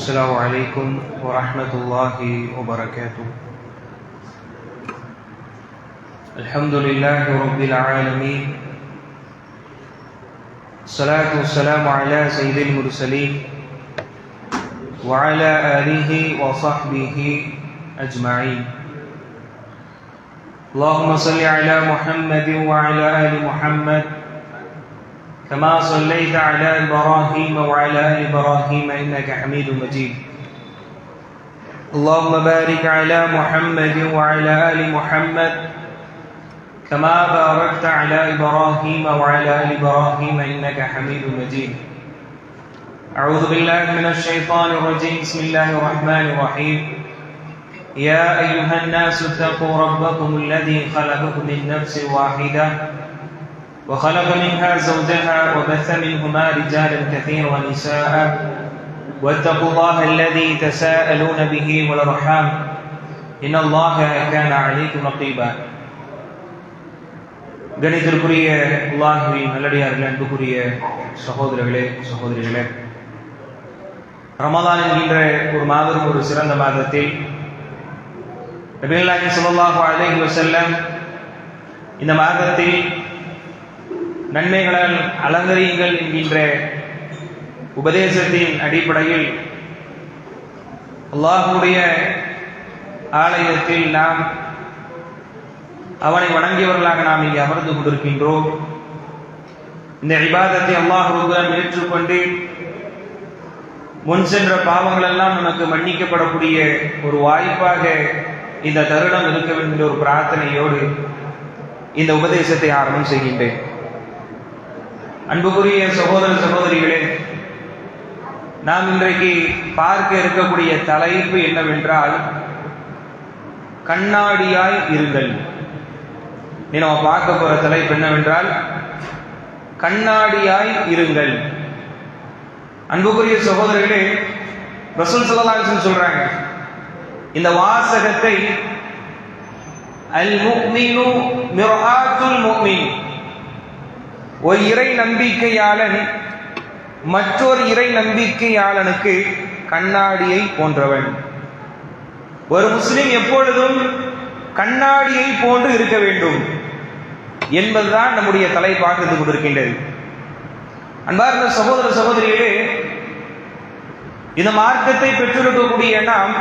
السلام عليكم ورحمة الله وبركاته. الحمد لله رب العالمين، الصلاة والسلام على سيد المرسلين وعلى آله وصحبه أجمعين. اللهم صل على محمد وعلى آل محمد كما صليت على إبراهيم وعلى آل إبراهيم إنك حميد مجيد. اللهم بارك على محمد وعلى آل محمد كما باركت على إبراهيم وعلى آل إبراهيم إنك حميد مجيد. أعوذ بالله من الشيطان الرجيم. بسم الله الرحمن الرحيم. يا أيها الناس اتقوا ربكم الذي خلقكم من نفس واحدة وخلق منها زوجها وبث منهما رجالا كثيرا ونساء واتقوا الله الذي تساءلون به والأرحام إن الله كان عليكم رقيبا. கணித்திற்குரிய அல்லாஹ்வின் நல்லடியார்களே, அன்புக்குரிய சகோதரர்களே சகோதரிகளே, ரமதான் என்கின்ற ஒரு மாதம், ஒரு சிறந்த மாதத்தில் நபிகள் நாயகம் ஸல்லல்லாஹு அலைஹி வஸல்லம் இந்த மாதத்தில் நன்மைகளால் அலங்கரியுங்கள் என்கின்ற உபதேசத்தின் அடிப்படையில் அல்லாஹ்வுடைய ஆலயத்தில் நாம் அவனை வணங்கியவர்களாக நாம் இங்கே அமர்ந்து கொண்டிருக்கின்றோம். இந்த இபாதத்தை அல்லாஹ் ரப்பல் ஏற்றுக்கொண்டு முன் சென்ற பாவங்கள் எல்லாம் நமக்கு மன்னிக்கப்படக்கூடிய ஒரு வாய்ப்பாக இந்த தருணம் இருக்க வேண்டும் என்ற ஒரு பிரார்த்தனையோடு இந்த உபதேசத்தை ஆரம்பம் செய்கின்றேன். அன்புக்குரிய சகோதர சகோதரிகளே, நாம் இன்றைக்கு பார்க்க இருக்கக்கூடிய தலைப்பு என்னவென்றால் கண்ணாடியாய் இருங்கள். நம்ம பார்க்க போற தலைப்பு என்னவென்றால் கண்ணாடியாய் இருங்கள். அன்புக்குரிய சகோதரர்களே, ரசூல் ஸல்லல்லாஹு அலைஹி வஸல்லம் சொல்றாங்க, இந்த வாசகத்தை அல் முஃமினு மிர்ஆத்துல் முஃமின், ஒரு இறை நம்பிக்கையாளன் மற்றொரு இறை நம்பிக்கையாளனுக்கு கண்ணாடியை போன்றவன். ஒரு முஸ்லிம் எப்பொழுதும் கண்ணாடியை போன்று இருக்க வேண்டும் என்பதுதான் நம்முடைய தலைப்பாக இருந்து கொண்டிருக்கின்றது. அன்பார்ந்த சகோதர சகோதரிகளே, இந்த மார்க்கத்தை பெற்றிருக்கக்கூடிய நாம்,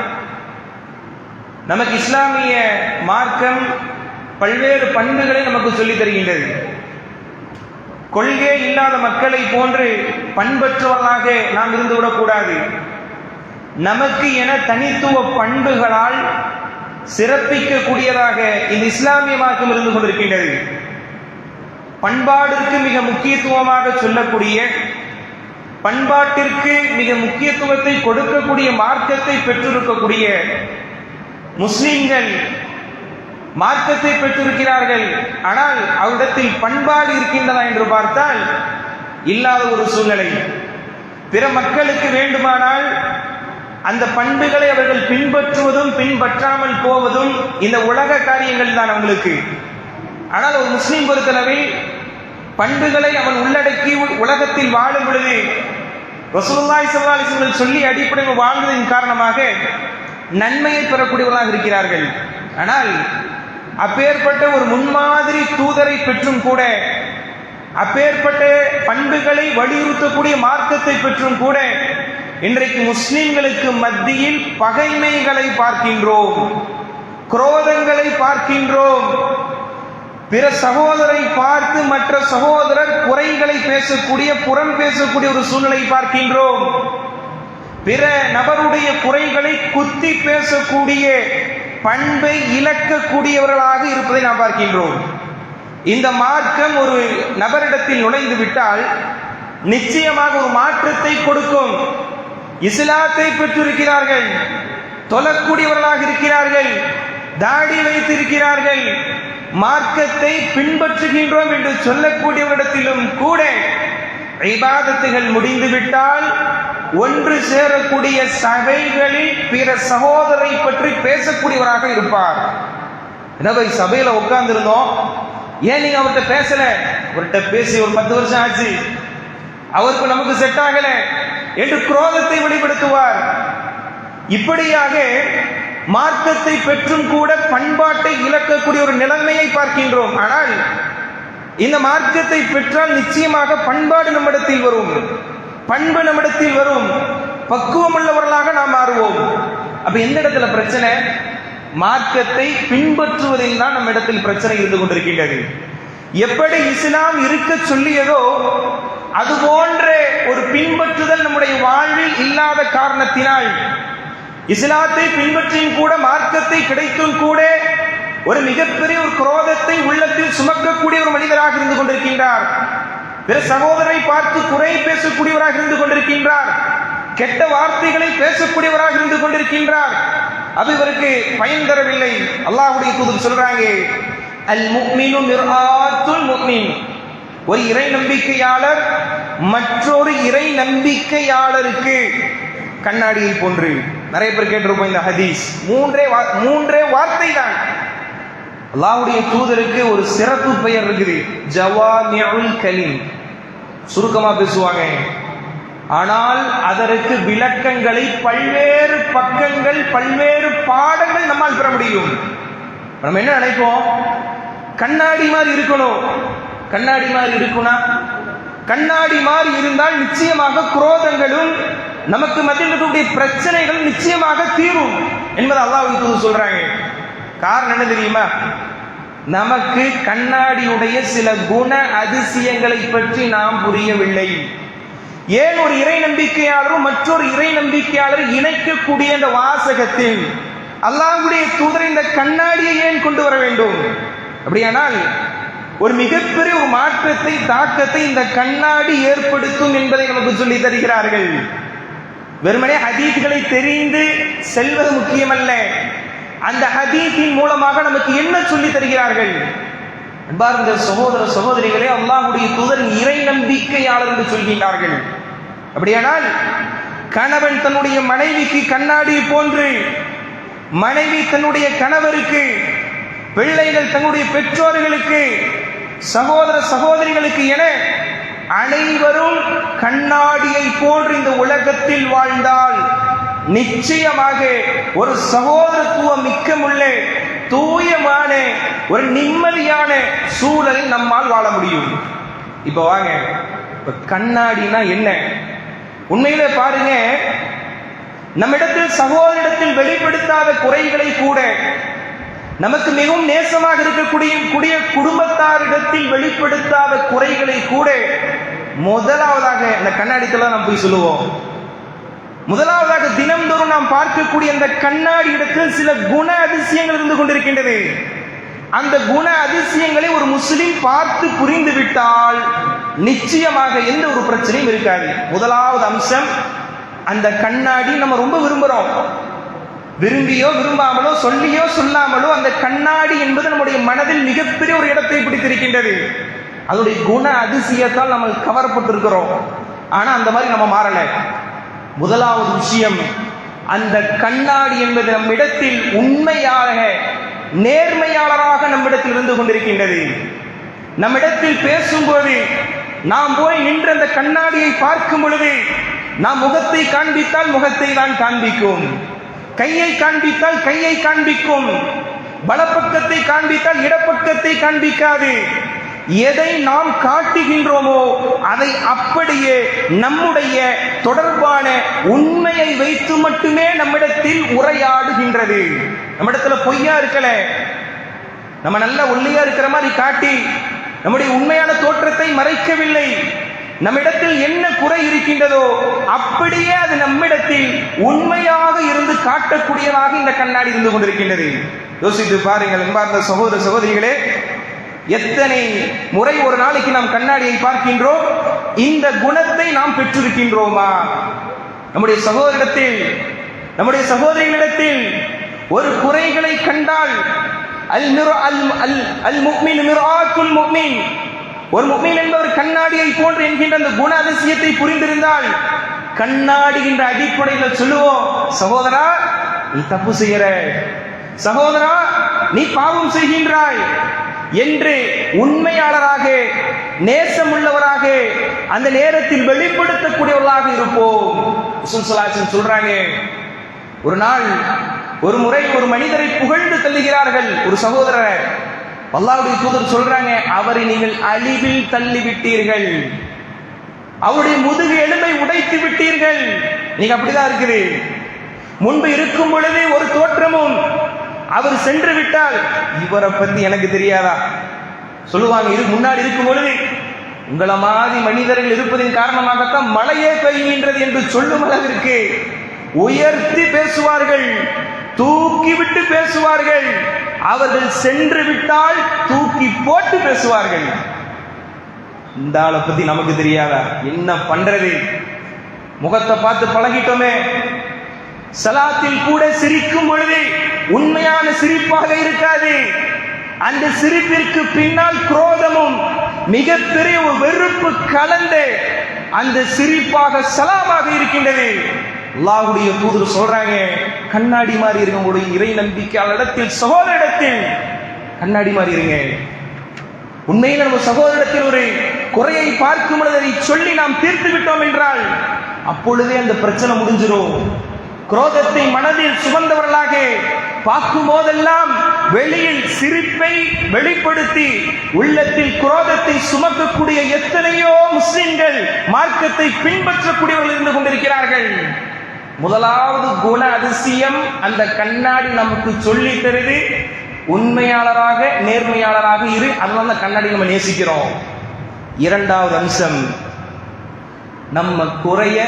நமக்கு இஸ்லாமிய மார்க்கம் பல்வேறு பண்புகளை நமக்கு சொல்லித் தருகின்றது. கொள்கை இல்லாத மக்களை போன்று பண்பற்றவர்களாக நாம் இருந்துவிடக்கூடாது. நமக்கு என தனித்துவ பண்புகளால் சிறப்பிக்கக்கூடியதாக இந்த இஸ்லாமிய மார்க்கம் இருந்து கொண்டிருக்கின்றது. பண்பாட்டிற்கு மிக முக்கியத்துவமாக சொல்லக்கூடிய, பண்பாட்டிற்கு மிக முக்கியத்துவத்தை கொடுக்கக்கூடிய மார்க்கத்தை பெற்றிருக்கக்கூடிய முஸ்லிம்கள் மார்க்கத்தை பெற்றிருக்கிறார்கள். ஆனால் அவரிடத்தில் பண்பாடு இருக்கின்றதா என்று பார்த்தால் இல்லாத ஒரு சூழ்நிலை. பிற மக்களுக்கு வேண்டுமானால் அந்த பண்புகளை அவர்கள் பின்பற்றுவதும் பின்பற்றாமல் போவதும் இந்த உலக காரியங்கள் தான் அவங்களுக்கு. ஆனால் ஒரு முஸ்லிம் பொறுத்தளவில் பண்புகளை அவன் உள்ளடக்கி உலகத்தில் வாழும் பொழுது ரசூலுல்லாஹி ஸல்லல்லாஹு அலைஹி வஸல்லம் சொல்லி அடிப்படையில் வாழ்ந்ததின் காரணமாக நன்மையை பெறக்கூடியவர்களாக இருக்கிறார்கள். ஆனால் அப்பேற்பட்ட ஒரு முன்மாதிரி தூதரை பெற்றும் கூட, அப்பேற்பட்ட பண்புகளை வலியுறுத்தக்கூடிய மார்க்கத்தை பெற்றும் கூட இன்றைக்கு முஸ்லிம்களுக்கு மத்தியில் பகைமைகளை பார்க்கின்றோம், குரோதங்களை பார்க்கின்றோம். பிற சகோதரை பார்த்து மற்ற சகோதரர் குறைகளை பேசக்கூடிய, புறம் பேசக்கூடிய ஒரு சூழ்நிலை பார்க்கின்றோம். பிற நபருடைய குறைகளை குத்தி பேசக்கூடிய பண்பை இழக்கக்கூடியவர்களாக இருப்பதை நாம் பார்க்கின்றோம். இந்த மார்க்கம் ஒரு நபரிடத்தில் நுழைந்து விட்டால் நிச்சயமாக ஒரு மாற்றத்தை கொடுக்கும். இஸ்லாத்தை பெற்றிருக்கிறார்கள், தொழக்கூடியவர்களாக இருக்கிறார்கள், தாடி வைத்திருக்கிறார்கள், மார்க்கத்தை பின்பற்றுகின்றோம் என்று சொல்லக்கூடியவரிடத்திலும் கூட இபாதத்துகள் முடிந்துவிட்டால் ஒன்று சேரக்கூடிய சபைகளில் பிற சகோதரை பற்றி பேசக்கூடியவராக இருப்பார். எனவே சபையில உட்கார்ந்து இருந்தோம், ஏன் நீங்க அவர்கிட்ட பேசல? அவர்கிட்ட பேசி ஒரு 10 வருஷம் ஆச்சு, அவருக்கு நமக்கு செட் ஆகல என்று குரோதத்தை வெளிப்படுத்துவார். இப்படியாக மார்க்கத்தை பெற்றும் கூட பண்பாட்டை இழக்கக்கூடிய ஒரு நிலைமையை பார்க்கின்றோம். ஆனால் இந்த மார்க்கத்தை பெற்றால் நிச்சயமாக பண்பாடு நம்மிடத்தில் வரும், பண்பு நம்மிடத்தில் வரும், பக்குவம் உள்ளவர்களாக நாம் மாறுவோம். அப்ப எந்த இடத்துல பிரச்சனை? மார்க்கத்தை பின்பற்றுவதில் தான் நம்ம இடத்தில் பிரச்சனை இருந்து கொண்டிருக்கின்றது. எப்படி இஸ்லாம் இருக்க சொல்லியதோ அது போன்ற ஒரு பின்பற்றுதல் நம்முடைய வாழ்வில் இல்லாத காரணத்தினால், இஸ்லாத்தை பின்பற்றியும் கூட மார்க்கத்தை கிடைத்தும் கூட ஒரு மிகப்பெரிய ஒரு குரோதத்தை உள்ளத்தில் சுமக்கக்கூடிய ஒரு மனிதராக இருந்து கொண்டிருக்கின்றார். பிற சகோதரரை பார்த்து குறை பேசக்கூடியவராக இருந்து கொண்டிருக்கின்றார், கெட்ட வார்த்தைகளை பேசக்கூடியவராக இருந்து கொண்டிருக்கின்றார். அது இவருக்கு பயன் தரவில்லை. அல்லாஹ்வுடைய தூதர் சொல்றாங்க, அல் முஃமினு மிர்ஆத்துல் முஃமின், ஒரு இறை நம்பிக்கையாளர் மற்றொரு இறை நம்பிக்கையாளருக்கு கண்ணாடியை போன்று. நிறைய பேர் கேட்டிருப்போம் இந்த ஹதீஸ். மூன்றே வார்த்தை தான். அல்லாஹ்வுடைய தூதருக்கு ஒரு சிறப்பு பெயர் இருக்குது, ஜவாமிஉல் கலீம். சுருக்கமா பேசுவாங்க, ஆனால் அதற்கு விளக்கங்களை பல்வேறு பக்கங்கள், பல்வேறு பாடங்கள் நம்மால் பெற முடியும். நம்ம என்ன நினைப்போம்? கண்ணாடி மாதிரி இருக்கணும். கண்ணாடி மாதிரி இருக்குனா, கண்ணாடி மாதிரி இருந்தால் நிச்சயமாக குரோதங்களும் நமக்கு மத்தியில் இருக்கக்கூடிய பிரச்சனைகள் நிச்சயமாக தீரும் என்பதை அல்லாஹ்வுடைய தூதர் சொல்றாங்க. காரணம் என்ன தெரியுமா? நமக்கு கண்ணாடியுடைய சில குண அதிசயங்களை பற்றி நாம் புரியவில்லை. ஏன் ஒரு இறை நம்பிக்கையாளரும் மற்றொரு இறை நம்பிக்கையாளரை இணைக்கக்கூடிய இந்த வாசகத்தில் அல்லாஹ்வுடைய தூதர் இந்த கண்ணாடியை ஏன் கொண்டு வர வேண்டும்? அப்படியானால் ஒரு மிகப்பெரிய ஒரு மாற்றத்தை, தாக்கத்தை இந்த கண்ணாடி ஏற்படுத்தும் என்பதை நமக்கு சொல்லி தருகிறார்கள். வெறுமனே ஹதீஸ்களை தெரிந்து செல்வது முக்கியமல்ல, அந்த ஹதீஸின் மூலமாக நமக்கு என்ன சொல்லி தருகிறார்கள்? அன்பார்ந்த சகோதர சகோதரிகளே, அல்லாஹ்வுடைய தூதர் இறை நம்பிக்கையாளர் என்று சொல்கிறார்கள். அப்படியானால் கணவன் தன்னுடைய மனைவிக்கு கண்ணாடி போன்று, மனைவி தன்னுடைய கணவருக்கு, பிள்ளைகள் தன்னுடைய பெற்றோர்களுக்கு, சகோதர சகோதரிகளுக்கு என அனைவரும் கண்ணாடியை போன்று இந்த உலகத்தில் வாழ்ந்தால் நிச்சயமாக ஒரு சகோதரத்துவம் மிக்கமுள்ள தூயமான ஒரு நிம்மதியான சூழலில் நம்மால் வாழ முடியும். இப்ப வாங்க, இப்ப கண்ணாடினா என்ன? உண்மையிலே பாருங்க, நம்மிடத்தில் சகோதரிடத்தில் வெளிப்படுத்தாத குறைகளை கூட, நமக்கு மிகவும் நேசமாக இருக்கக்கூடிய குடும்பத்தாரிடத்தில் வெளிப்படுத்தாத குறைகளை கூட முதலாவதாக இந்த கண்ணாடிக்குள்ள நாம் போய் சொல்லுவோம். முதலாவதாக தினம்தோறும் நாம் பார்க்கக்கூடிய அந்த கண்ணாடி இடத்தில் சில குண அதிசயங்கள் இருந்து கொண்டிருக்கின்றது. அந்த குண அதிசயங்களை ஒரு முஸ்லிம் பார்த்து புரிந்து விட்டால் நிச்சயமாக எந்த ஒரு பிரச்சனையும் இருக்காது. முதலாவது அம்சம், அந்த கண்ணாடி நம்ம ரொம்ப விரும்புறோம். விரும்பியோ விரும்பாமலோ, சொல்லியோ சொல்லாமலோ, அந்த கண்ணாடி என்பது நம்முடைய மனதில் மிகப்பெரிய ஒரு இடத்தை பிடித்திருக்கின்றது. அதனுடைய குண அதிசயத்தால் நம்ம கவரப்பட்டிருக்கிறோம். ஆனா அந்த மாதிரி நம்ம மாறல. முதலாவது விஷயம், அந்த கண்ணாடி என்பது நம்மிடத்தில் உண்மையாக, நேர்மையாளராக நம்மிடத்தில் இருந்து கொண்டிருக்கின்றது. நம்மிடத்தில் பேசும்போது நாம் போய் நின்று அந்த கண்ணாடியை பார்க்கும் பொழுது, நாம் முகத்தை காண்பித்தால் முகத்தை தான் காண்பிக்கும், கையை காண்பித்தால் கையை காண்பிக்கும், வலப்பக்கத்தை காண்பித்தால் இடப்பக்கத்தை காண்பிக்காது. எதை நாம் காட்டுகின்றோமோ அதை அப்படியே நம்முடைய தொடர்பான உண்மையை வைத்து மட்டுமே நம்மிடத்தில் உரையாடுகின்றது. நம்மிடத்துல பொய்யா இருக்கல, நம்ம நல்ல ஒல்லியா இருக்கிற மாதிரி காட்டி நம்முடைய உண்மையான தோற்றத்தை மறைக்கவில்லை. நம்மிடத்தில் என்ன குறை இருக்கின்றதோ அப்படியே அது நம்மிடத்தில் உண்மையாக இருந்து காட்டக்கூடியதாக இந்த கண்ணாடி இருந்து கொண்டிருக்கின்றது. யோசித்து பாருங்கள் அன்பார்ந்த சகோதர சகோதரிகளே, எத்தனை முறை ஒரு நாளைக்கு நாம் கண்ணாடியை பார்க்கின்றோம்? இந்த குணத்தை நாம் பெற்றிருக்கின்றோமா? நம்முடைய சகோதரிடத்தில், நம்முடைய சகோதரிகளிடத்தில் ஒரு குறைகளை கண்டால், அல் முஃமின் மிர்ஆத்துல் முஃமின், ஒரு முஃமின் என்பவர் கண்ணாடியை போன்று என்கின்ற அந்த குண அதிசயத்தை புரிந்திருந்தால், கண்ணாடி என்ற அடிப்படையில் சொல்லுவோம், சகோதரா நீ தப்பு செய்கிற, சகோதரா நீ பாவம் செய்கின்றாய் என்று உண்மையாளராக, நேசமுள்ளவராக அந்த நேரத்தில் வெளிப்படுத்தக்கூடியவர்களாக இருப்போம். ரசூல் ஸல்லல்லாஹு அலைஹி வஸல்லம் சொல்றாங்க, ஒரு நாள் ஒரு முறை ஒரு மனிதரை புகழ்ந்து தள்ளுகிறார்கள். ஒரு சகோதரர், அல்லாஹ்வுடைய தூதர் சொல்றாங்க, அவரை நீங்கள் அழிவில் தள்ளிவிட்டீர்கள், அவருடைய முதுகு எலும்பை உடைத்து விட்டீர்கள். நீங்க அப்படிதான் இருக்குது. முன்பு இருக்கும் பொழுதே ஒரு தோற்றமும், அவர் சென்று விட்டால் இவரை பத்தி எனக்கு தெரியாதா சொல்லுவாங்க. முன்னாடி இருக்கும் பொழுது உங்கள மாதிரி மனிதர்கள் இருப்பதின் காரணமாகத்தான் மழையே பெய்கின்றது என்று சொல்லும் அளவிற்கு உயர்த்தி பேசுவார்கள், தூக்கிவிட்டு பேசுவார்கள். அவர்கள் சென்று விட்டால் தூக்கி போட்டு பேசுவார்கள். இந்த ஆளை பத்தி நமக்கு தெரியாதா? என்ன பண்றது? முகத்தை பார்த்து பழகிட்டோமே. சலாத்தில் கூட சிரிக்கும் பொழுது உண்மையான சிரிப்பாக இருக்காது. அந்த சிரிப்பிற்கு பின்னால் குரோதமும் மிகப்பெரிய ஒரு வெறுப்பு கலந்து அந்த சிரிப்பாக சலாமாக இருக்கின்றது. அல்லாஹ்வுடைய தூதர் சொல்றாங்க, கண்ணாடி மாதிரி இருங்க. உங்களுடைய இறை நம்பிக்கையாளரிடத்தில், சகோதரிடத்தில் கண்ணாடி மாதிரி இருங்க. உண்மையில் நம்ம சகோதரிடத்தில் ஒரு குறையை பார்க்கும் பொழுது அதை சொல்லி நாம் தீர்த்து விட்டோம் என்றால் அப்பொழுதே அந்த பிரச்சனை முடிஞ்சிடும். குரோதத்தை மனதில் சுமந்தவர்களாக பார்க்கும் போதெல்லாம் வெளியில் சிரிப்பை வெளிப்படுத்தி உள்ளத்தில் குரோதத்தை சுமக்கக்கூடிய எத்தனையோ முஸ்லிம்கள் மார்க்கத்தை பின்பற்றக்கூடியவர்கள் இருந்து கொண்டிருக்கிறார்கள். முதலாவது குண அதிசயம் அந்த கண்ணாடி நமக்கு சொல்லி தருது, உண்மையாளராக நேர்மையாளராக இரு. அதனால அந்த கண்ணாடி நம்ம நேசிக்கிறோம். இரண்டாவது அம்சம், நம்ம குறைய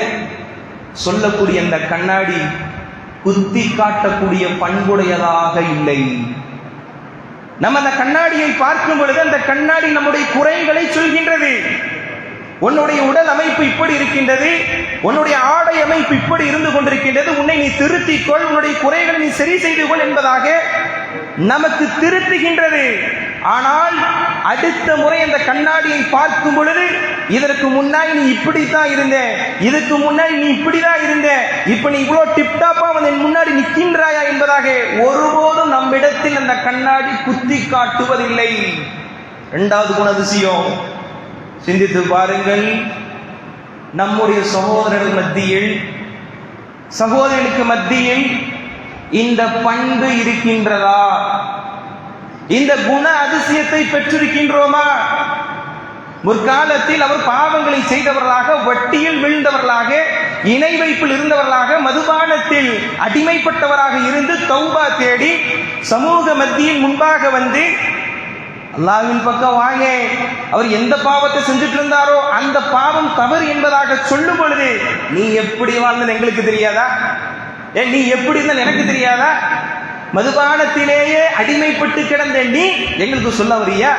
சொல்லக்கூடிய அந்த கண்ணாடி குத்தி காட்டக்கூடிய பண்புடையதாக இல்லை. நம்ம அந்த கண்ணாடியை பார்க்கும் பொழுது அந்த கண்ணாடி நம்முடைய குறைகளை சொல்கின்றது. உன்னுடைய உடல் அமைப்பு இப்படி இருக்கின்றது, உன்னுடைய ஆடை அமைப்பு இப்படி இருந்து கொண்டிருக்கின்றது, உன்னை நீ திருத்திக் கொள், உன்னுடைய குறைகளை நீ சரி செய்து கொள் என்பதாக நமக்கு திருத்துகின்றது. ஆனால் அடுத்த முறை அந்த கண்ணாடியை பார்க்கும் பொழுது இதற்கு முன்னாடி நீ இப்படித்தான் இருந்த, இதுக்கு முன்னாடி நீ இப்படிதான் இருந்த, இப்ப நீ இவ்வளவு டிப்டாப்பா வந்து முன்னாடி நிற்கின்றாயா என்பதாக ஒருபோதும் நம்மிடத்தில் அந்த கண்ணாடி குத்தி காட்டுவதில்லை. இரண்டாவது குணாதிசயம், சிந்தித்து பாருங்கள். நம்முடைய சகோதரர்கள் மத்தியில், சகோதரர்களுக்கு மத்தியில் இந்த பண்பு இருக்கின்றதா? இந்த குண அதிசயத்தை பெற்றிருக்கின்றோமா? முற்காலத்தில் அவர் பாவங்களை செய்தவர்களாக, வட்டியில் விழுந்தவர்களாக, இணை வைப்பில் இருந்தவர்களாக, மதுபானத்தில் அடிமைப்பட்டவராக இருந்து தௌபா தேடி சமூக மத்தியில் முன்பாக வந்து அல்லாஹ்வின் பக்கம் வாங்க, அவர் எந்த பாவத்தை செஞ்சுட்டு இருந்தாரோ அந்த பாவம் தவறு என்பதாக சொல்லும் பொழுது நீ எப்படி வாழ்ந்தது எங்களுக்கு தெரியாதா? நீ எப்படி இருந்தால் எனக்கு தெரியாதா? மதுபானத்திலேயே அடிமைப்பட்டு கிடந்த நீ எங்களுக்கு சொல்ல வரியா?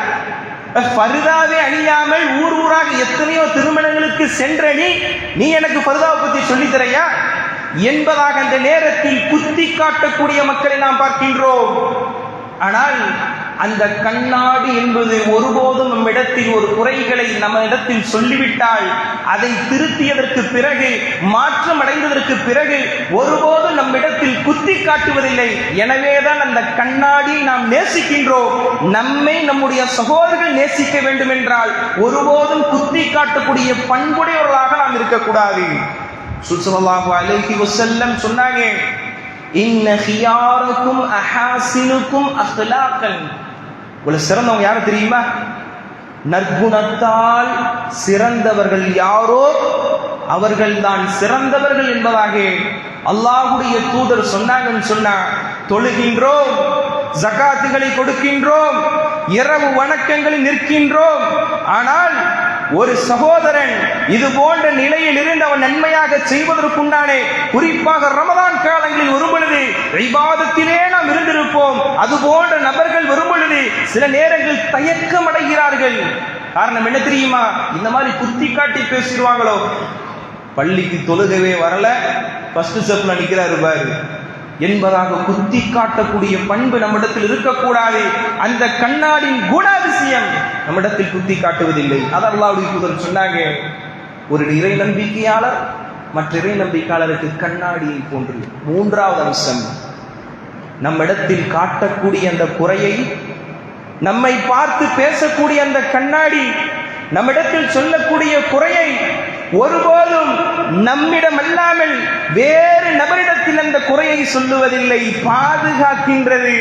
பர்தாவே அணியாமல் ஊர் ஊராக எத்தனையோ திருமணங்களுக்கு சென்ற நீ எனக்கு பர்தாவை பற்றி சொல்லித் தரையா என்பதாக அந்த நேரத்தில் குத்தி காட்டக்கூடிய மக்களை நாம் பார்க்கின்றோம். ஆனால் அந்த கண்ணாடி என்பது ஒருபோதும் நம்மிடத்தில் ஒரு குறைகளை நம்ம இடத்தில் சொல்லிவிட்டால் அதை திருத்தியதற்கு பிறகு, மாற்றம் அடைந்ததற்கு பிறகு ஒருபோதும் நம்மிடத்தில் குத்தி காட்டுவதில்லை. எனவேதான் அந்த கண்ணாடி நாம் நேசிக்கின்றோம். நம்மை நம்முடைய சகோதரர்கள் நேசிக்க வேண்டும் என்றால் ஒருபோதும் குத்தி காட்டக்கூடிய பண்புடையவர்களாக நாம் இருக்கக்கூடாது. ஸல்லல்லாஹு அலைஹி வஸல்லம் சொன்னாங்க, இன்ன ஹியாரக்கும் அஹாசினுக்கும் அஹ்லாகன். உங்களுக்கு சிறந்தவங்க யாரு தெரியுமா? நற்குணத்தால் சிறந்தவர்கள் யாரோ அவர்கள் தான் சிறந்தவர்கள் என்பதாக அல்லாஹ்வுடைய தூதர் சொன்னாங்கன்னு சொன்னா, தொழுகின்றோம், ஜகாத்துகளை கொடுக்கின்றோம், இரவு வணக்கங்களில் நிற்கின்றோம். ஆனால் ஒரு சகோதரன் இது போன்ற நிலையில் இருந்து அவன் நன்மையாக செய்வதற்குண்டானே, குறிப்பாக ரமதான் காலங்களில் வரும் பொழுது இபாதத்திலே நாம் இருந்திருப்போம். அது போன்ற நபர்கள் வரும் பொழுது சில நேரங்கள் தயக்கம் அடைகிறார்கள். காரணம் என்ன தெரியுமா? இந்த மாதிரி குத்தி காட்டி பேசிடுவாங்களோ, பள்ளிக்கு தொழுகவே வரல, ஃபர்ஸ்ட் ஸ்டெப்ல நிற்கிறாரு பாரு என்பதாக குத்தி காட்டக்கூடிய பண்பு நம்மிடத்தில் இருக்கக்கூடாது. அந்த கண்ணாடியின் குணாதிசயம் நம்மிடத்தில் குத்தி காட்டுவதில்லை. அது அல்லாஹ்வுடைய தூதர் சொன்னாங்க, ஒரு இறை நம்பிக்கையாளர் மற்ற இறை நம்பிக்கையாளருக்கு கண்ணாடியை போன்று. மூன்றாவது அம்சம், நம்மிடத்தில் காட்டக்கூடிய அந்த குறையை, நம்மை பார்த்து பேசக்கூடிய அந்த கண்ணாடி, நம்மிடத்தில் சொல்லக்கூடிய குறையை ஒருபோதும் நம்மிடம் அல்லாமல் வேறு நபரிடத்தில் அந்த குறையை சொல்லுவதில்லை, பாதுகாக்கின்றது.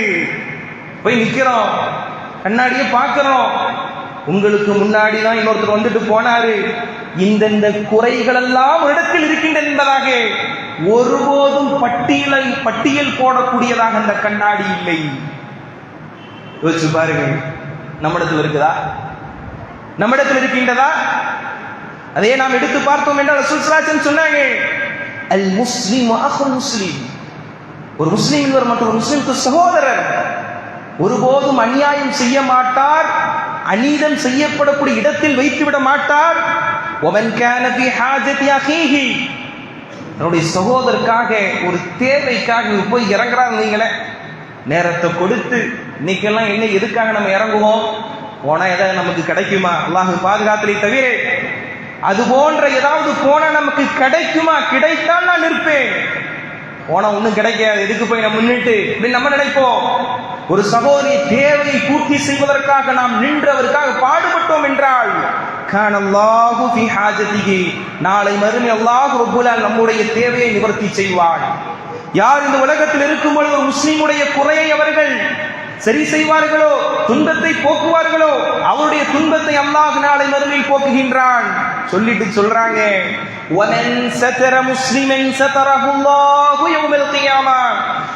போய் நிக்கிறோம், கண்ணாடியை பார்க்கிறோம், உங்களுக்கு முன்னாடி தான் இன்னொருத்தர் வந்துட்டு போனாரு, இந்த குறைகள் எல்லாம் ஒரு இடத்தில் இருக்கின்றன என்பதாக ஒருபோதும் பட்டியல் போடக்கூடியதாக அந்த கண்ணாடி இல்லை. யோசிச்சு பாருங்க, நம்மிடத்தில் இருக்குதா? நம்மிடத்தில் இருக்கின்றதா? அதே நாம் எடுத்து பார்த்தோம் என்றால் ரசூல் ஸல்லல்லாஹு அலைஹி வஸல்லம் சொன்னாங்க, அல் முஸ்லிம் அஹுல் முஸ்லிம், ஒரு முஸ்லிம் என்பவர் மற்றொரு முஸ்லிமுக்கு சகோதரர். ஒருபோதும் அநியாயம் செய்ய மாட்டார், அநீதம் செய்யப்படக்கூடிய இடத்தில் வைத்துவிட மாட்டார். ومن كان في حاجة أخيه, என்னுடைய சகோதரருக்காக ஒரு தேவைக்காக போய் இறங்குறாங்க. நீங்களே நேரத்தை கொடுத்து இன்னைக்கெல்லாம் என்ன எதுக்காக நம்ம இறங்குவோம்? போனா ஏதாவது நமக்கு கிடைக்குமா? அல்லாஹ் பாதுகாத்தலை தவிர அது போன்ற ஏதாவது போனா நமக்கு கிடைக்குமா? கிடைத்தால் நான் நிற்பேன், போனா ஒன்றும் கிடைக்காது, எதுக்கு போய் நம்ம நின்றுட்டு அப்படின்னு நம்ம நினைப்போம். ஒரு சகோதரி தேவையை பூர்த்தி செய்வதற்காக நாம் நின்றவருக்காக பாடுபட்டோம் என்றால் கானல்லாஹு ஃபீ ஹாஜதிஹி, நாளை மறுமை அல்லாஹ் ரப்பல் ஆலமீன் நம்முடைய தேவையை நிவர்த்தி செய்வார். யார் இந்த உலகத்தில் இருக்கும் பொழுது ஒரு முஸ்லிமுடைய குறையை அவர்கள் சரி செய்வார்களோ, துன்பத்தை போக்குவார்களோ, அவருடைய துன்பத்தை அல்லாஹ் நாளை மறுமையில் போக்குகின்றான். சொல்லிட்டு சொல்றாங்க, வமன் சதர முஸ்லிமன் சதரஹு அல்லாஹு யௌமல் கியாமா,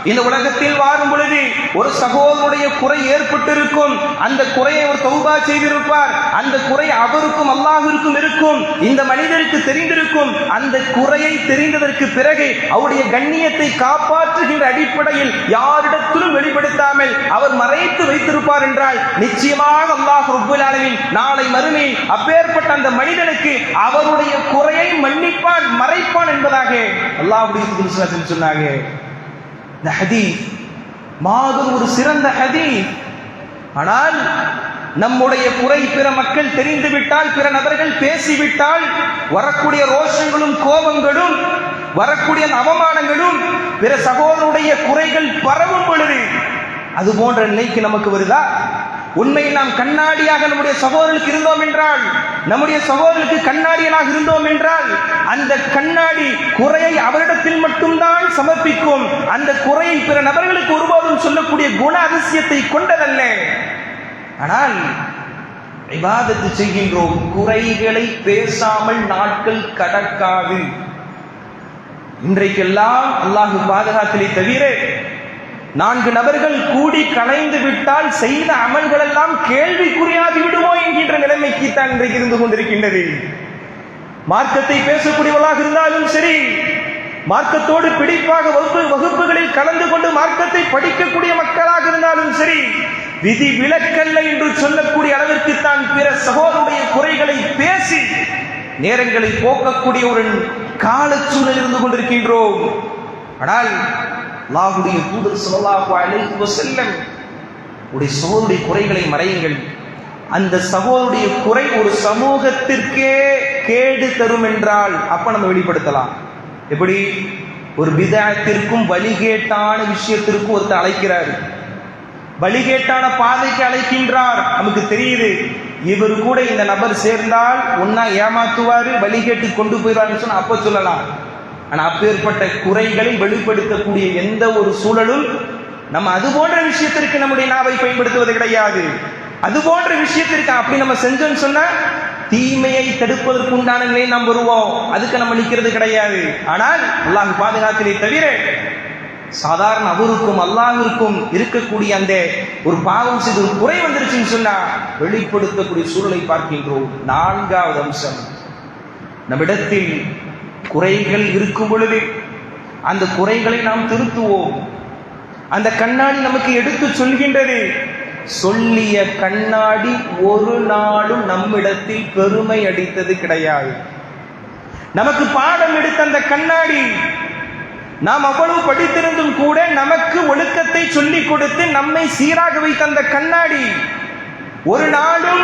இந்த உலகத்தில் வாழும் பொழுது ஒரு சகோதரனுடைய குறை ஏற்பட்டிருக்கும், அந்த குறையை அவர் தௌபா செய்திருப்பார், அந்த குறை அவருக்கும் அல்லாஹ்விற்கும் இருக்கும், இந்த மனிதருக்கு தெரிந்திருக்கும். அந்த குறையை தெரிந்ததற்கு பிறகு அவருடைய கண்ணியத்தை காப்பாற்றுகின்ற அடிப்படையில் யாரிடத்திலும் வெளிப்படுத்தாமல் அவர் மறைத்து வைத்திருப்பார் என்றால் நிச்சயமாக அல்லாஹ் ரப்பல் ஆலமீன் நாளை மறுமையில் அப்பேற்பட்ட அந்த மனிதனுக்கு அவருடைய குறையை மன்னிப்பான், மறைப்பான் என்பதாக அல்லாஹ்வுடைய தூதர் சொன்னாங்க. இந்த ஹதீஸ் மாதம் ஒரு சிறந்த ஹதீஸ். ஆனால் நம்முடைய குறை பிற மக்கள் தெரிந்து விட்டால், பிற நபர்கள் பேசிவிட்டால் வரக்கூடிய ரோஷங்களும் கோபங்களும் வரக்கூடிய அவமானங்களும் பிற சகோதரனுடைய குறைகள் பரவும் பொழுது அது போன்ற நிலைக்கு நமக்கு வருதா? உண்மையில் நாம் கண்ணாடியாக நம்முடைய சகோதரர்களுக்கு இருந்தோம் என்றால், நம்முடைய சகோதரர்களுக்கு கண்ணாடியனாக இருந்தோம் என்றால், அந்த கண்ணாடி குறையை அவரிடத்தில் மட்டும்தான் சமர்ப்பிக்கும். அந்த குறையை பிற நபர்களுக்கு ஒருபோதும் சொல்லக்கூடிய குண அதிசயத்தை கொண்டதல்ல. ஆனால் இபாதத்து செய்கின்றோம், குறைகளை பேசாமல் நாட்கள் கடக்காது. இன்றைக்கெல்லாம் அல்லாஹ் பாதுகாத்தலை தவிர 4 நபர்கள் கூடி கலைந்து விட்டால் செய்த அமல்கள் எல்லாம் கேள்விக்குறியாகி விடுமோ என்கின்ற நிலைமைக்கு தான் இன்றைக்கு இருந்து கொண்டிருக்கின்றது. மார்க்கத்தை பேசக்கூடியவர்களாக இருந்தாலும் சரி, மார்க்கத்தோடு பிடிப்பாக வகுப்புகளில் கலந்து கொண்டு மார்க்கத்தை படிக்கக்கூடிய மக்களாக இருந்தாலும் சரி, விதி விலக்கல்ல என்று சொல்லக்கூடிய அளவிற்கு தான் பிற சகோதரருடைய குறைகளை பேசி நேரங்களை போக்கக்கூடிய ஒரு காலச்சூழல் இருந்து கொண்டிருக்கின்றோம். ஆனால் அல்லாஹ்வுடைய தூதர் ஸல்லல்லாஹு அலைஹி வஸல்லம் உடைய சகோதரருடைய குறைகளை மறையுங்கள். அந்த சகோதரருடைய குறை ஒரு சமூகத்திற்கே கேடு தரும் என்றால் அப்ப நம்ம வெளிப்படுத்தலாம். எப்படி? ஒரு பிதஅத்திற்கும் வழிகேட்டான விஷயத்திற்கும் ஒருத்தர் அழைக்கிறார், வழிகேட்டான பாதைக்கு அழைக்கின்றார். நமக்கு தெரியுது இவர் கூட இந்த நபர் சேர்ந்தால் ஒன்னா ஏமாத்துவாரு, வழிகேட்டு கொண்டு போயிடுவாருன்னு சொன்னா அப்ப சொல்லலாம். ஆனா அப்பேற்பட்ட குறைகளை வெளிப்படுத்தக்கூடிய எந்த ஒரு சூழலும் நம்ம அது போன்ற விஷயத்திற்கு நம்முடைய நாவை பயன்படுத்துவது கிடையாது. அது போன்ற விஷயத்திற்கு அப்படி நம்ம செஞ்சோம்னு சொன்னா தீமையை தடுப்பதற்கு உண்டான நிலையை நாம் வருவோம், அதுக்கு நம்ம நிற்கிறது கிடையாது. ஆனால் அல்லாஹ் பாதுகாத்தலை தவிர சாதாரண அவருக்கும் அல்லாஹ்விற்கும் இருக்கக்கூடிய அந்த ஒரு பாவம் செய்து ஒரு குறை வந்துருச்சுன்னு சொன்னா வெளிப்படுத்தக்கூடிய சூழலை பார்க்கின்றோம். 4வது அம்சம், நம்மிடத்தில் குறைகள் இருக்கும் பொழுது அந்த குறைகளை நாம் திருத்துவோம். அந்த கண்ணாடி நமக்கு எடுத்து சொல்கின்றது. சொல்லிய கண்ணாடி ஒரு நாளும் நம்மிடத்தில் பெருமை அடித்தது கிடையாது. நமக்கு பாடம் எடுத்த அந்த கண்ணாடி, நாம் அவ்வளவு படித்திருந்தும் கூட நமக்கு ஒழுக்கத்தை சொல்லிக் கொடுத்து நம்மை சீராக வைத்த அந்த கண்ணாடி ஒரு நாளும்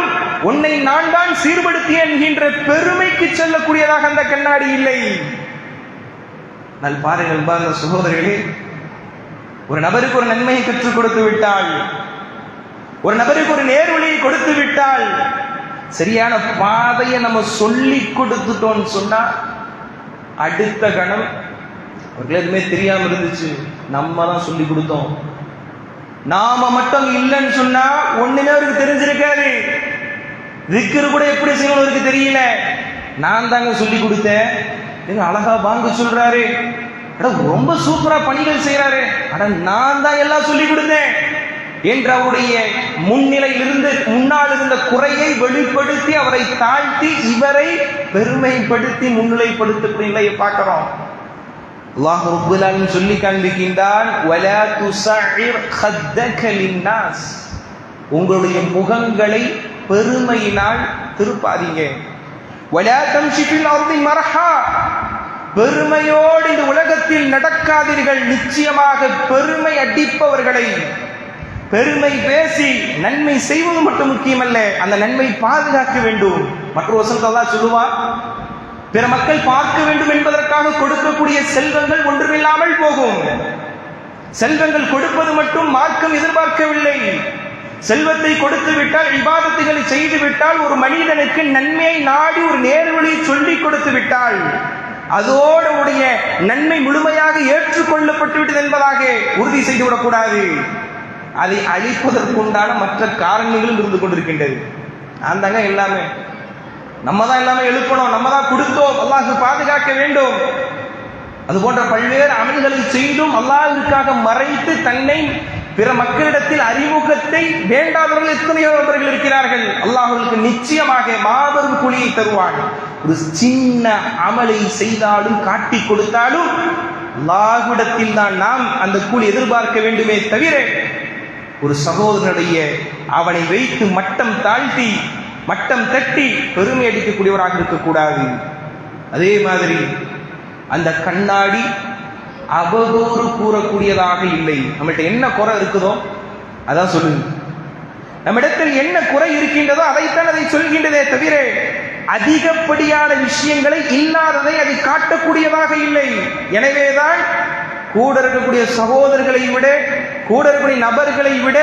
உன்னை நான் தான் சீர்படுத்திய என்கின்ற பெருமைக்கு செல்லக்கூடியதாக அந்த கண்ணாடி இல்லை. நல் பாருங்கள் சகோதரர்களே, ஒரு நபருக்கு ஒரு நன்மையை கற்றுக் கொடுத்து விட்டால், ஒரு நபருக்கு ஒரு நேர்வழியை கொடுத்து விட்டால், சரியான பாதையை நம்ம சொல்லி கொடுத்துட்டோம்னு சொன்னா அடுத்த கணம் அவர்களுக்கு எதுவுமே தெரியாம இருந்துச்சு, நம்ம தான் சொல்லி கொடுத்தோம். நாம மட்டும் இல்லைன்னு சொன்னா ஒண்ணுமே அவருக்கு தெரிஞ்சிருக்காரு. திக்ரு கூட எப்படி செய்யணும் அவருக்கு தெரியல. நான் தாங்க சொல்லி கொடுத்தேன். அழகா பாங்கு சொல்றாரு, ரொம்ப சூப்பரா பணிகள் செய்யறாரு, நான் தான் எல்லாம் சொல்லி கொடுத்தேன் என்று அவருடைய முன்னிலையிலிருந்து முன்னால் இருந்த குறையை வெளிப்படுத்தி அவரை தாழ்த்தி இவரை பெருமைப்படுத்தி முன்னிலைப்படுத்தக்கூடிய நிலையை பார்க்கிறோம். அல்லாஹ் ரப்பல் ஆலமீன் சொல்லி காண்பிக்கின்றான், வலா துஸஇர் கத்தக லின்னாஸ், உங்களுடைய முகங்களை பெருமையினால் திருப்பாதீங்க. வலா தம்ஷி ஃபில் அர்தி மர்ஹா, பெருமையோடு இந்த உலகத்தில் நடக்காதீர்கள். நிச்சயமாக பெருமை அடிப்பவர்களை, பெருமை பேசி நன்மை செய்வது மட்டும் முக்கியமல்ல, அந்த நன்மை பாதுகாக்க வேண்டும். மற்றொரு வசனத்தை அல்லாஹ் சொல்லுவான், பிற மக்கள் பார்க்க வேண்டும் என்பதற்காக கொடுக்கக்கூடிய செல்வங்கள் ஒன்றுமில்லாமல் போகும். செல்வங்கள் கொடுப்பது மட்டும் மார்க்கம் எதிர்பார்க்கவில்லை. செல்வத்தை கொடுத்து விட்டால், இபாதத்துகளை செய்து விட்டால், ஒரு மனிதனுக்கு நன்மையை நாடி ஒரு நேர்வழியை சொல்லிக் கொடுத்து விட்டால் அதோடு உடைய நன்மை முழுமையாக ஏற்றுக்கொள்ளப்பட்டு விட்டது என்பதாக உறுதி செய்துவிடக்கூடாது. அதை அழிப்பதற்குண்டான மற்ற காரணங்களும் இருந்து கொண்டிருக்கின்றது. நான் தாங்க எல்லாமே, நம்ம தான் எல்லாமே எழுப்பணும், நம்ம தான் கொடுத்தோம், அல்லாஹ் பாதுகாக்க வேண்டும். அது போன்ற பல்வேறு அமல்களை செய்தும் அல்லாஹ்விற்காக மறைத்து தன்னை பிற மக்களிடத்தில் அறிமுகத்தை வேண்டாதவர்கள் எத்தனையோ நபர்கள் இருக்கிறார்கள். அல்லாஹ்வுக்கு நிச்சயமாக மாபெரும் கூலியை தருவான். ஒரு சின்ன அமலை செய்தாலும் காட்டி கொடுத்தாலும் அல்லாஹ்விடத்தில் தான் நாம் அந்த கூலி எதிர்பார்க்க வேண்டுமே தவிர ஒரு சகோதரனுடைய அவனை வைத்து மட்டம் தாழ்த்தி மட்டம் தட்டி பெருமை அடிக்கக்கூடியவராக இருக்கக்கூடாது. அதே மாதிரி அந்த கண்ணாடி அவதூறு கூறக்கூடியதாக இல்லை. நம்மகிட்ட என்ன குறை இருக்குதோ அதான் சொல்லுங்க. நம்மிடத்தில் என்ன குறை இருக்கின்றதோ அதைத்தான் அதை சொல்கின்றதே தவிர அதிகப்படியான விஷயங்களை இல்லாததை அதை காட்டக்கூடியதாக இல்லை. எனவேதான் கூட இருக்கக்கூடிய சகோதரர்களை விட, கூட இருக்கக்கூடிய நபர்களை விட,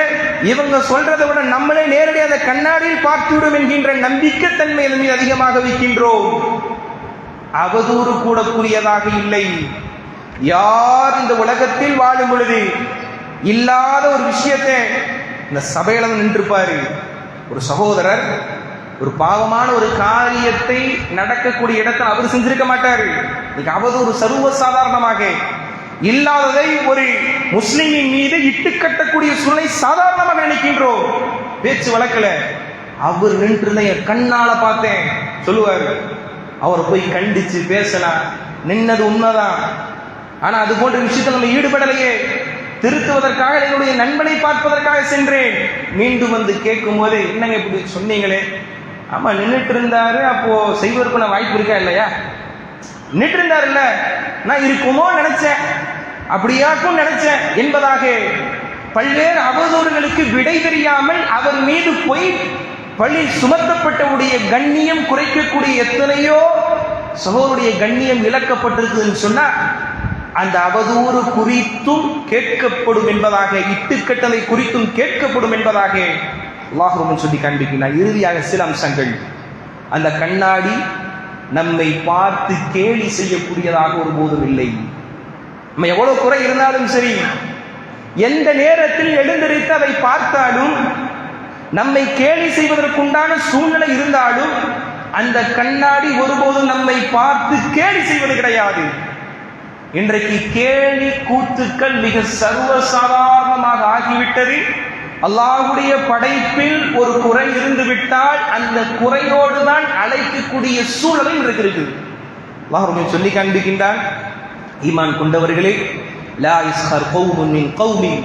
இவங்க சொல்றதை விட நம்மளே நேரடியாக அந்த கண்ணாடியில் பார்த்துவிடும் என்கின்ற நம்பிக்கை தன்மை இதன் மீது அதிகமாக வைக்கின்றோம். அவதூறு கூடக்கூடியதாக இல்லை. யார் இந்த உலகத்தில் வாழும் பொழுது இல்லாத ஒரு விஷயத்தை இந்த சபையில நின்றுப்பாரு. ஒரு சகோதரர் ஒரு பாவமான ஒரு காரியத்தை நடக்கக்கூடிய இடத்தில் அவர் செஞ்சிருக்க மாட்டாரு. இன்னைக்கு அவதூறு சர்வசாதாரணமாக இல்லாததை ஒரு முஸ்லிமின் மீது இட்டு கட்டக்கூடிய சூழலை சாதாரணமாக நினைக்கின்றோம். பேச்சு வழக்கல அவர் நின்று கண்ணால பார்த்தேன் சொல்லுவாரு. அவரை போய் கண்டிச்சு பேசலாம், நின்னது உண்மைதான். ஆனா அது போன்ற விஷயத்தில் நம்ம ஈடுபடலையே. திருத்துவதற்காக என்னுடைய நண்பனை பார்ப்பதற்காக சென்றேன். மீண்டும் வந்து கேட்கும் போது, என்னங்க இப்படி சொன்னீங்களே? ஆமா, நின்றுட்டு இருந்தாரு, அப்போ செய்வதற்குள்ள வாய்ப்பு இருக்கா இல்லையா? நின்றுட்டு இருந்தாருல்ல, நான் இருக்குமோ நினைச்சேன், அப்படியாக்கும் நினைச்சேன் என்பதாக பல்வேறு அவதூறுகளுக்கு விடை தெரியாமல் அவர் மீது போய் பழி சுமத்தப்பட்டவுடைய கண்ணியம் குறைக்கக்கூடிய எத்தனையோ சகோதரருடைய கண்ணியம் இழக்கப்பட்டிருக்குதுன்னு சொன்னா அந்த அவதூறு குறித்தும் கேட்கப்படும் என்பதாக, இட்டுக்கட்டளை குறித்தும் கேட்கப்படும் என்பதாக அல்லாஹ் சொல்லி காண்பிக்கிறார். இறுதியாக சில அம்சங்கள். அந்த கண்ணாடி நம்மை பார்த்து கேலி செய்யக்கூடியதாக ஒருபோதும் இல்லை. நம்ம எவ்வளவு குறை இருந்தாலும் சரி, எந்த நேரத்தில் எழுந்திருத்து அதை பார்த்தாலும், நம்மை கேலி செய்வதற்குண்டான சூழ்நிலை இருந்தாலும் அந்த கண்ணாடி ஒருபோதும் நம்மை பார்த்து கேலி செய்வது கிடையாது. இன்றைக்கு கேலி கூத்துக்கள் மிக சர்வசாதாரணமாக ஆகிவிட்டது. அல்லாஹ்வுடைய படைப்பில் ஒரு குறை இருந்து விட்டால் அந்த குறையோடு தான் அழைக்கக்கூடிய சூழலை இன்றைக்கு இருக்குது. அல்லாஹ் சொல்லி காண்பிக்கின்றான், ஈமான் கொண்டவர்களே, லா யஸ்ஹர் கௌமுன் மின் கௌமின்,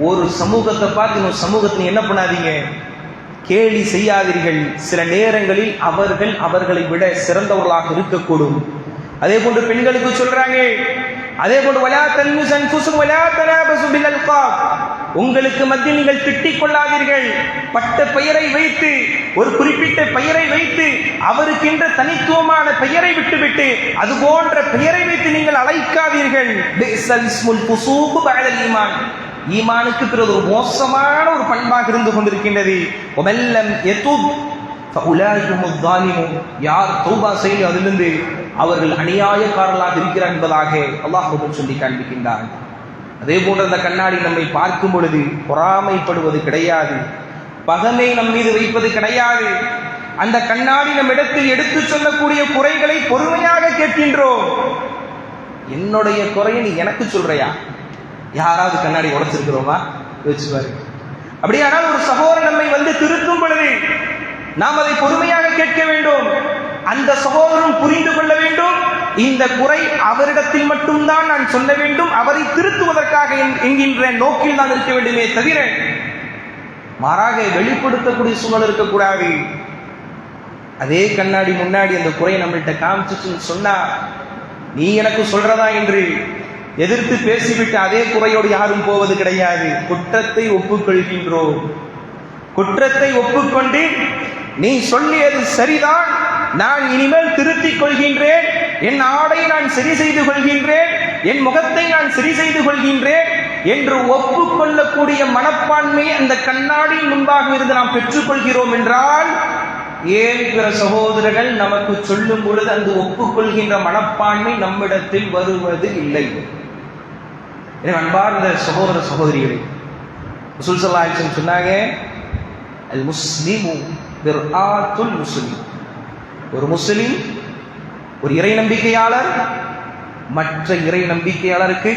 ஒரு சமூகத்தை பார்த்து இன்னொரு சமூகத்தை என்ன பண்ணாதீங்க, கேலி செய்யாதீர்கள். சில நேரங்களில் அவர்கள் அவர்களை விட சிறந்தவர்களாக இருக்கக்கூடும். அதே போன்று பெண்களுக்கு சொல்றாங்க, அதே போன்று வலா தல்மிஸு அன்ஃபுஸக்கும் வலா தனாபஸு பில் அல்காப், உங்களுக்கு மத்தியில் நீங்கள் திட்டிக் கொள்ளாதீர்கள். பட்ட பெயரை வைத்து, ஒரு குறிப்பிட்ட பெயரை வைத்து, அவருக்கென்ற தனித்துவமான பெயரை விட்டுவிட்டு அது போன்ற பெயரை வைத்து நீங்கள் அழைக்காதீர்கள். பிஸல் இஸ்முல் ஃபுசூக் பஅதல் ஈமான், ஈமானுக்கு பிறகு ஒரு மோசமான ஒரு பண்பாக இருந்து கொண்டிருக்கின்றது. வமல்லம் யதுப் ஃபஉலாயிஹுமுல் ஸாலிமூன், யார் தௌபா செய்து அதிலிருந்து அவர்கள் அநியாயக்காரர்களாக இருக்கிறார் என்பதாக அல்லாஹ் சொல்லி காண்பிக்கின்றார். அதே போன்ற அந்த கண்ணாடி நம்மை பார்க்கும் பொழுது பொறாமைப்படுவது கிடையாது, பகமை நம் மீது வைப்பது கிடையாது. அந்த கண்ணாடி நம் இடத்தில் எடுத்து சொல்லக்கூடிய குறைகளை பொறுமையாக கேட்கின்றோம். என்னுடைய குறையை நீ எனக்கு சொல்றியா? யாராவது கண்ணாடி உடைச்சிருக்கிறோமா? யோசிச்சு பாருங்க. அப்படியானால் ஒரு சகோதரன் நம்மை வந்து திருத்தும் பொழுது நாம் அதை பொறுமையாக கேட்க வேண்டும். அந்த சகோதரன் புரிந்து கொள்ள வேண்டும், இந்த குறை அவரிடத்தில் மட்டும்தான் நான் சொல்ல வேண்டும், அவரை திருத்துவதற்காக என்கின்ற நோக்கில் நான் இருக்க வேண்டுமே தவிர மாறாக வெளிப்படுத்தக்கூடிய சூழல் இருக்கக்கூடாது. அதே கண்ணாடி முன்னாடி அந்த குறையை நம்மள்கிட்ட காமிச்சுன்னு சொன்னா நீ எனக்கு சொல்றதா என்று எதிர்த்து பேசிவிட்டு அதே குறையோடு யாரும் போவது கிடையாது. குற்றத்தை ஒப்புக்கொள்கின்றோம். குற்றத்தை ஒப்புக்கொண்டு நீ சொல்லியது சரிதான், நான் இனிமேல் திருத்திக் கொள்கின்றேன், என் ஆடை நான் சரி செய்து கொள்கின்றேன், என் முகத்தை நான் சரி செய்து கொள்கின்றேன் என்று ஒப்புக்கொள்ளக்கூடிய மனப்பான்மையை அந்த கண்ணாடி முன்பாக இருந்து நாம் பெற்றுக்கொள்கிறோம் என்றால், ஏன் பிற சகோதரர்கள் நமக்கு சொல்லும் பொழுது அந்த ஒப்புக்கொள்கின்ற மனப்பான்மை நம்மிடத்தில் வருவது இல்லை? எனவே அன்பார்ந்த சகோதர சகோதரிகளே, ரசூல் ஸல்லல்லாஹு அலைஹி வஸல்லம் சொன்னாங்க, அல் முஸ்லிமு மிர்ஆத்துல் முஸ்லிம். ஒரு முஸ்லிம், ஒரு இறை நம்பிக்கையாளர் மற்ற இறை நம்பிக்கையாளருக்கு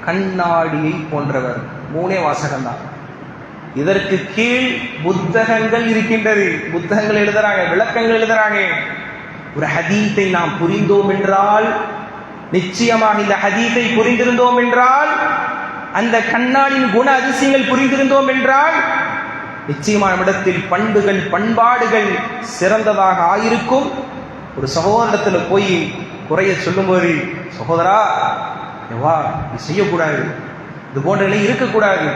கண்ணாடியை போன்றவர். மூணே வாசகம் தான். இதற்கு கீழ் புத்தகங்கள் இருக்கின்றது. புத்தகங்கள் எழுதுறாங்க, விளக்கங்கள் எழுதுறாங்க. ஒரு ஹதீஸை நாம் புரிந்தோம் என்றால், நிச்சயமாக இந்த ஹதீஸை புரிந்திருந்தோம் என்றால், அந்த கண்ணாடியின் குண அதிசயங்கள் புரிந்திருந்தோம் என்றால், நிச்சயமான இடத்தில் பண்புகள் பண்பாடுகள் சிறந்ததாக ஆயிருக்கும். ஒரு சகோதரத்தில் போய் குறைய சொல்லும்போது, சகோதரா வா இது செய்யக்கூடாது, இது போன்ற நிலை இருக்கக்கூடாது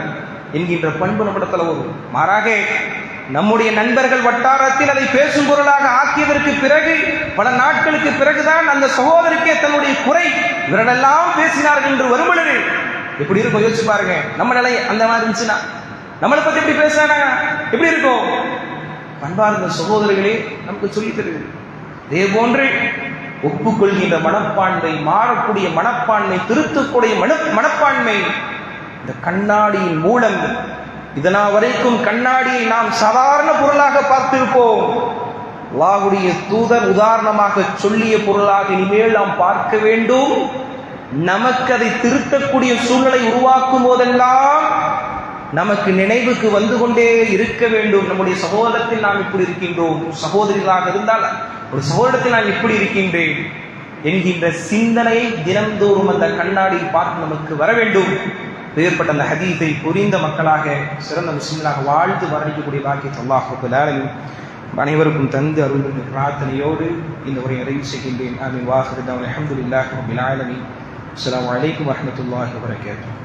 என்கின்ற பண்பு நம்மிடத்தில் வரும். மாறாக நம்முடைய நண்பர்கள் வட்டாரத்தில் அதை பேசும் பொருளாக ஆக்கியதற்கு பிறகு பல நாட்களுக்கு பிறகுதான் அந்த சகோதரிக்கே தன்னுடைய குறை இவரெல்லாம் பேசினார்கள் என்று வரும் பொழுது எப்படி இருக்கும் யோசிச்சு பாருங்க. நம்ம நிலை அந்த மாதிரி இருந்துச்சுன்னா நம்மளை பத்தி எப்படி பேசுறாங்க, எப்படி இருக்கும்? பண்பார்ந்த சகோதரிகளே நமக்கு சொல்லி தருது. இதே போன்று ஒப்புக்கொள்கின்ற மனப்பான்மை, மாறக்கூடிய மனப்பான்மை, திருத்தக்கூடிய மனப்பான்மை இந்த கண்ணாடியின் மூலம். இதனா வரைக்கும் கண்ணாடியை நாம் சாதாரண பொருளாக பார்த்திருப்போம். அல்லாஹ்வுடைய தூதர் உதாரணமாக சொல்லிய பொருளாக இனிமேல் நாம் பார்க்க வேண்டும். நமக்கு அதை திருத்தக்கூடிய சூழ்நிலை உருவாக்கும் போதெல்லாம் நமக்கு நினைவுக்கு வந்து கொண்டே இருக்க வேண்டும். நம்முடைய சகோதரத்தில் நாம் இப்படி இருக்கின்றோம், சகோதரிகளாக இருந்தால் ஒரு சகோதரத்தில் நான் இப்படி இருக்கின்றேன் என்கின்ற சிந்தனையை தினந்தோறும் அந்த கண்ணாடியை பார்த்து நமக்கு வர வேண்டும். ஏற்பட்ட அந்த ஹதீஸை புரிந்த மக்களாக சிறந்த முஸ்லிம்களாக வாழ்ந்து மரணிக்கக்கூடிய பாக்கியத்தை அல்லாஹ் ரப்பல் ஆலமீன் அனைவருக்கும் தந்து அருள் பிரார்த்தனையோடு இந்த உரையை நிறைவு செய்கின்றேன். ஆமீன். வாஹிரு தஅவானா அல்ஹம்துலில்லாஹி ரப்பில் ஆலமீன். அஸ்ஸலாமு அலைக்கும் வரஹ்மத்துல்லாஹி வபரகாத்துஹு.